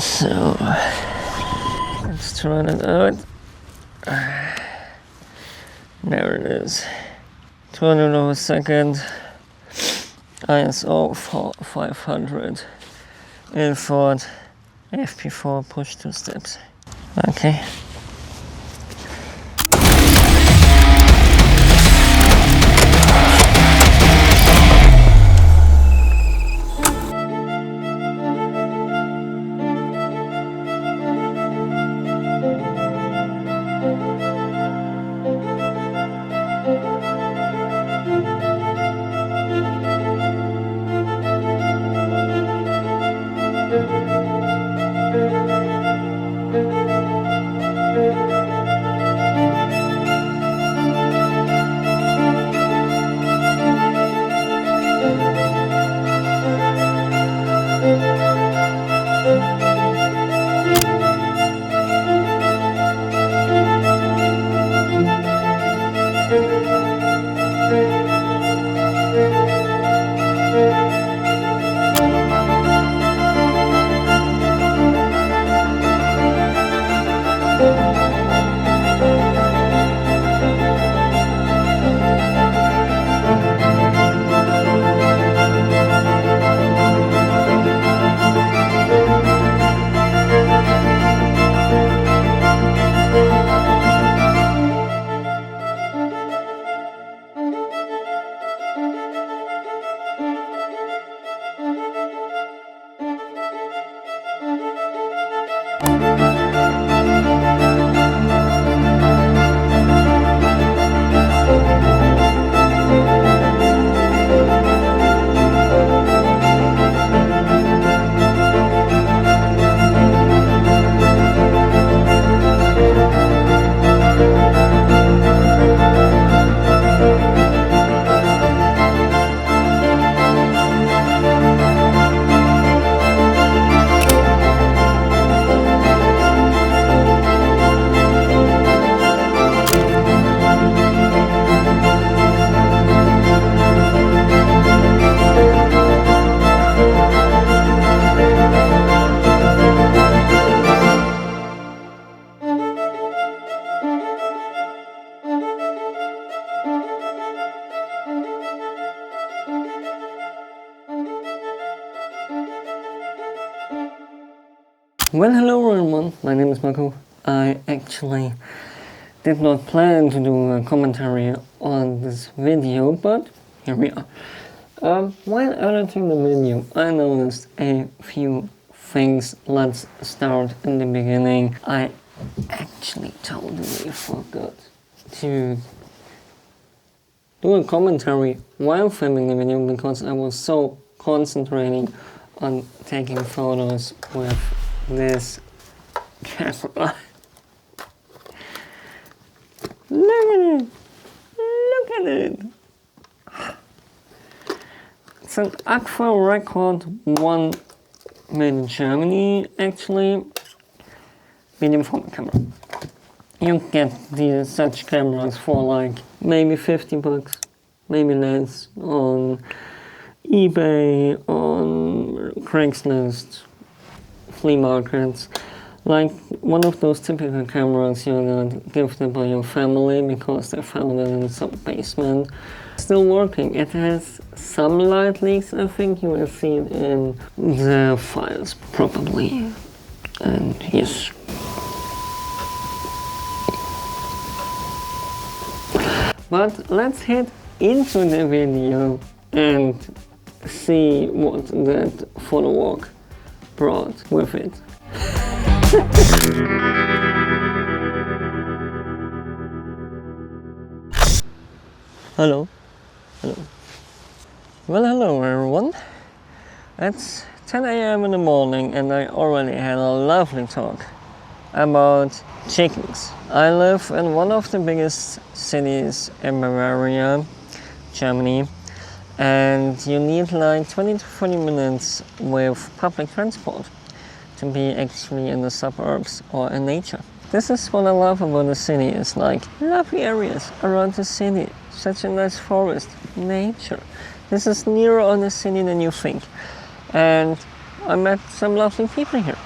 So let's try it out. There it is. 200 of a second. ISO 500. Ilford FP4 push 2 steps. Okay. Well, hello everyone, my name is Marco. I actually did not plan to do a commentary on this video, but here we are. While editing the video, I noticed a few things. Let's start in the beginning. I actually totally forgot to do a commentary while filming the video because I was so concentrating on taking photos with this camera. Look at it! Look at it! It's an Agfa Record 1 made in Germany, actually. Medium format camera. You get such cameras for like maybe 50 bucks, maybe less, on eBay, on Craigslist, flea markets. Like one of those typical cameras you got gifted by your family because they found it in some basement. Still working. It has some light leaks. I think you will see it in the files probably. And yes. But let's head into the video and see what that photo walk brought with it. Hello. Hello. Well, hello everyone. It's 10 a.m. in the morning and I already had a lovely talk about chickens. I live in one of the biggest cities in Bavaria, Germany, and you need like 20 to 40 minutes with public transport to be actually in the suburbs or in nature. This is what I love about the city. It's like lovely areas around the city, such a nice forest, nature. This is nearer on the city than you think. And I met some lovely people here.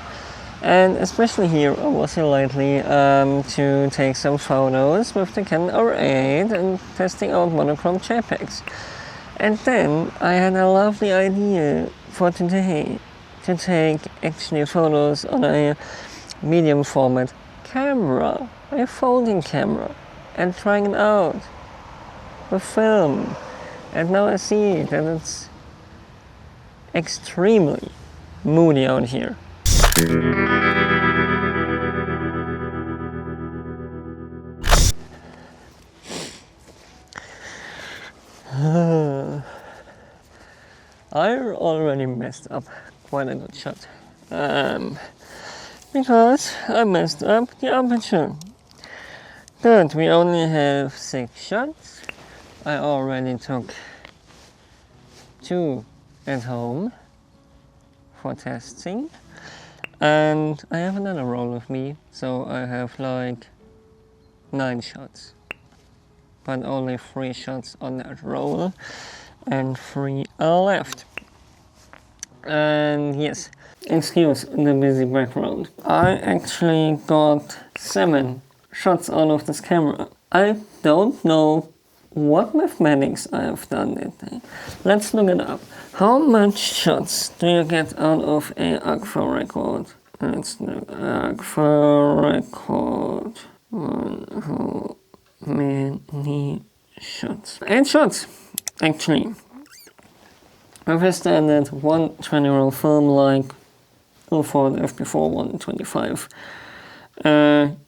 And especially here, I was here lately to take some photos with the Canon R8 and testing out monochrome JPEGs. And then I had a lovely idea for today to take actually photos on a medium format camera, a folding camera, and trying it out with film. And now I see that it's extremely moody out here. I already messed up quite a good shot. Because I messed up the aperture. Good, we only have 6 shots. I already took 2 at home for testing. And I have another roll with me, so I have like 9 shots. But only 3 shots on that roll and 3 are left. And yes, excuse the busy background. I actually got 7 shots out of this camera. I don't know what mathematics I have done that day. Let's look it up. How much shots do you get out of a Agfa record? Let's look. Agfa record. How many shots? 8 shots, actually. With a standard 120 roll film like Ilford FP4 125.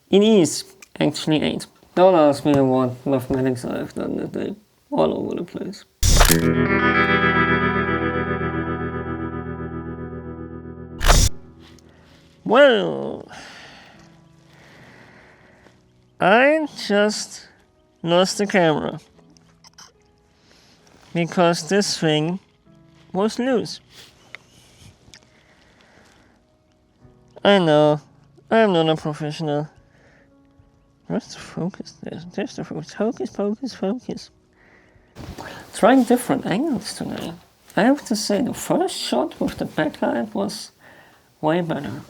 It is actually 8. Don't ask me what mathematics I have done that day. All over the place. Well, I just lost the camera because this thing was loose. I know, I'm not a professional. Where's the focus? There's the focus. Focus, focus, focus. Trying different angles today. I have to say the first shot with the backlight was way better.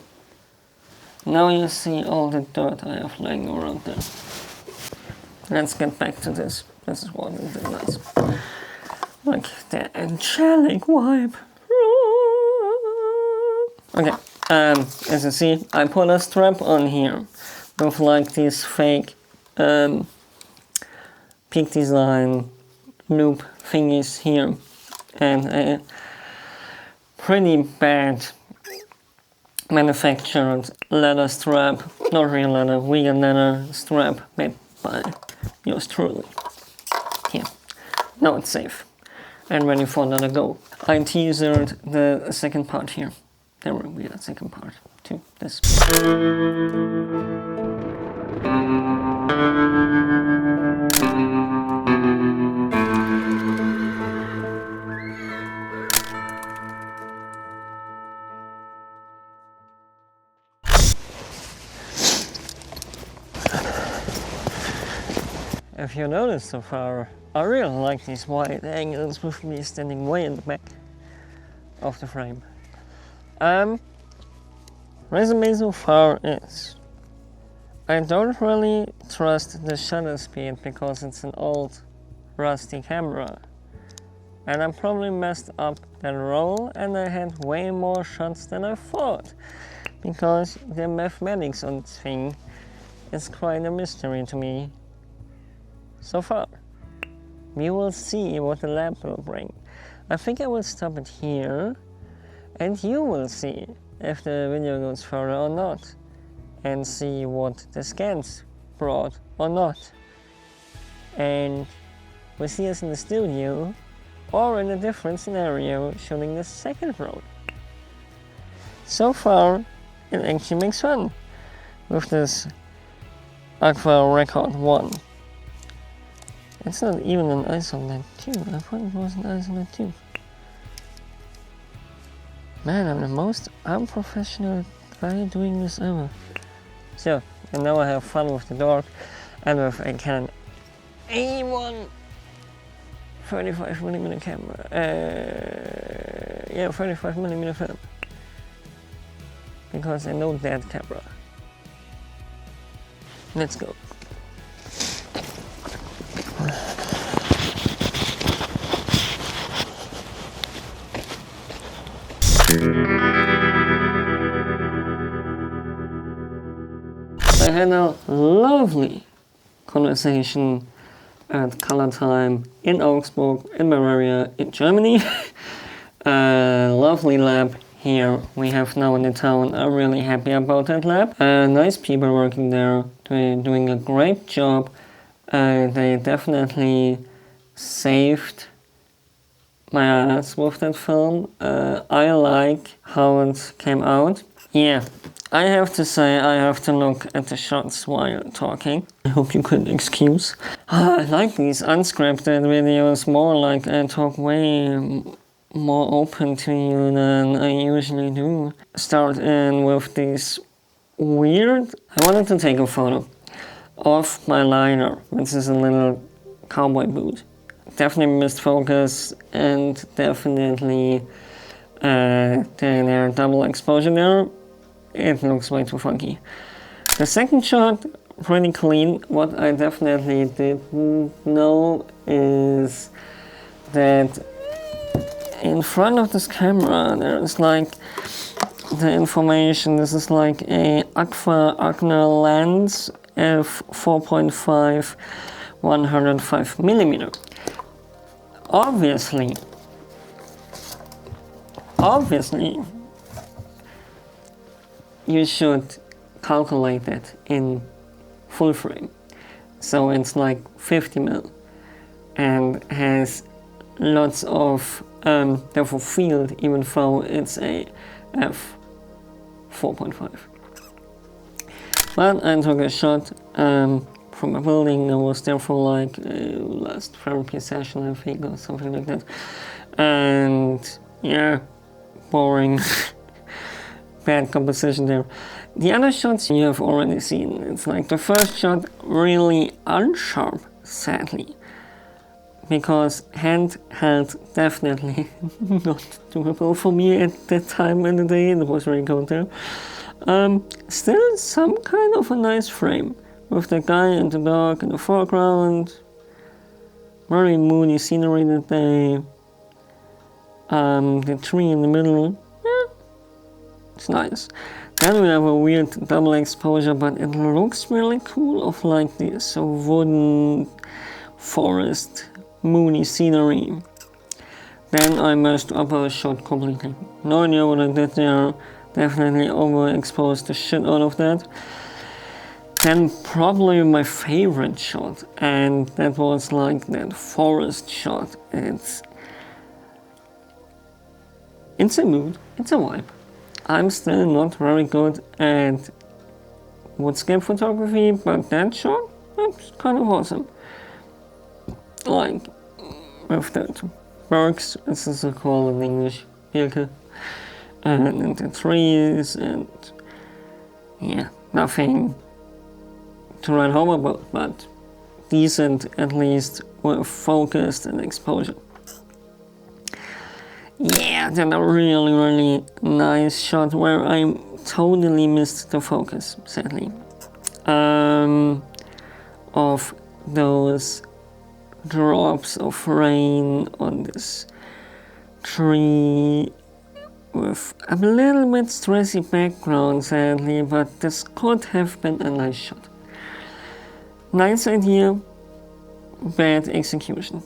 Now you see all the dirt I have laying around there. Let's get back to this. This is what is nice. Like the angelic vibe. Okay, as you see, I put a strap on here with like these fake Peak Design loop thingies here and a pretty bad manufactured leather strap, not real leather, vegan leather strap made by yours truly. Here, now it's safe and ready for another go. I teasered the second part here. There will be a second part to this. If you noticed so far, I really like these wide angles with me standing way in the back of the frame. Resume so far is I don't really trust the shutter speed because it's an old rusty camera. And I probably messed up that roll and I had way more shots than I thought. Because the mathematics on this thing is quite a mystery to me so far. We will see what the lab will bring. I think I will stop it here and you will see if the video goes further or not and see what the scans brought or not. And we'll see us in the studio or in a different scenario shooting the second roll. So far, it actually makes fun with this Agfa Record 1. It's not even an ISO Net 2, I thought it was an ISO Net 2. Man, I'm the most unprofessional guy doing this ever. So, and now I have fun with the dark and with a Canon A1 35mm camera. Yeah, 35mm film. because I know that camera. Let's go. I had a lovely conversation at Color Time in Augsburg, in Bavaria, in Germany. A lovely lab here we have now in the town. I'm really happy about that lab. Nice people working there, doing a great job. They definitely saved my ass with that film. I like how it came out. Yeah, I have to say I have to look at the shots while talking. I hope you could excuse. I like these unscripted videos more, like I talk way more open to you than I usually do. Start in with this weird... I wanted to take a photo of my liner, which is a little cowboy boot. Definitely missed focus and definitely their double exposure there. It looks way too funky. The second shot, pretty clean. What I definitely didn't know is that in front of this camera there's like the information. This is like a Agfa Agna lens f4.5 105mm. Obviously, you should calculate that in full frame. So it's like 50mm and has lots of depth of field, even though it's a f4.5. But I took a shot from a building that was there for like a last therapy session, I think, or something like that. And yeah, boring. Bad composition there. The other shots you have already seen. It's like the first shot really unsharp, sadly. Because handheld definitely not doable for me at that time in the day. It was very cold there. Still some kind of a nice frame. With the guy and the dog in the foreground. Very moody scenery that day. The tree in the middle. Yeah, it's nice. Then we have a weird double exposure, but it looks really cool of like this wooden forest, moody scenery. Then I messed up a shot completely. No idea what I did there. Definitely overexposed the shit out of that. Then probably my favorite shot, and that was like that forest shot. It's a mood, it's a vibe. I'm still not very good at woodscape photography, but that shot, it's kind of awesome. Like, with that birks, as it's called in English, birke, and the trees, and yeah, nothing to write home about, but decent at least with focused and exposure. Yeah, then a really, really nice shot where I totally missed the focus, sadly. Of those drops of rain on this tree with a little bit stressy background, sadly, but this could have been a nice shot. Nice idea, bad execution.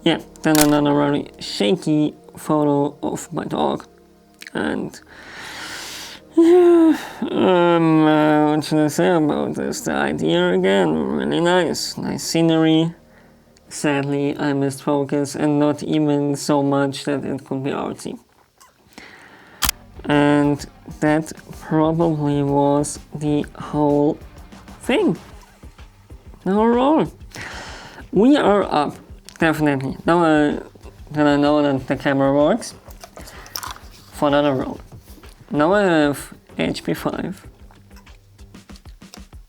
Yeah, then another very shaky photo of my dog. And yeah, what should I say about this? The idea again, really nice. Nice scenery. Sadly, I missed focus, and not even so much that it could be artsy. And that probably was the whole thing. The whole roll. We are up. Definitely. Now that I know that the camera works, for another roll. Now I have HP5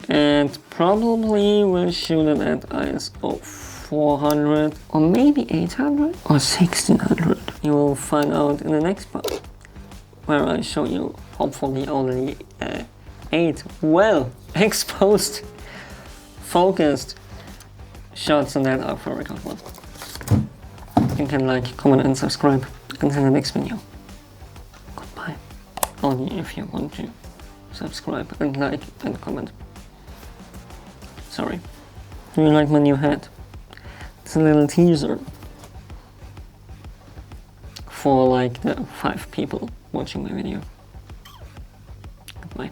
and probably will shoot it at ISO 400 or maybe 800 or 1600. You will find out in the next part. where I show you hopefully only 8 well exposed, focused shots on that Agfa Record 1. You can like, comment and subscribe until the next video. Goodbye. Only if you want to subscribe and like and comment. Sorry. Do you like my new hat? It's a little teaser for like the 5 people watching my video. Goodbye.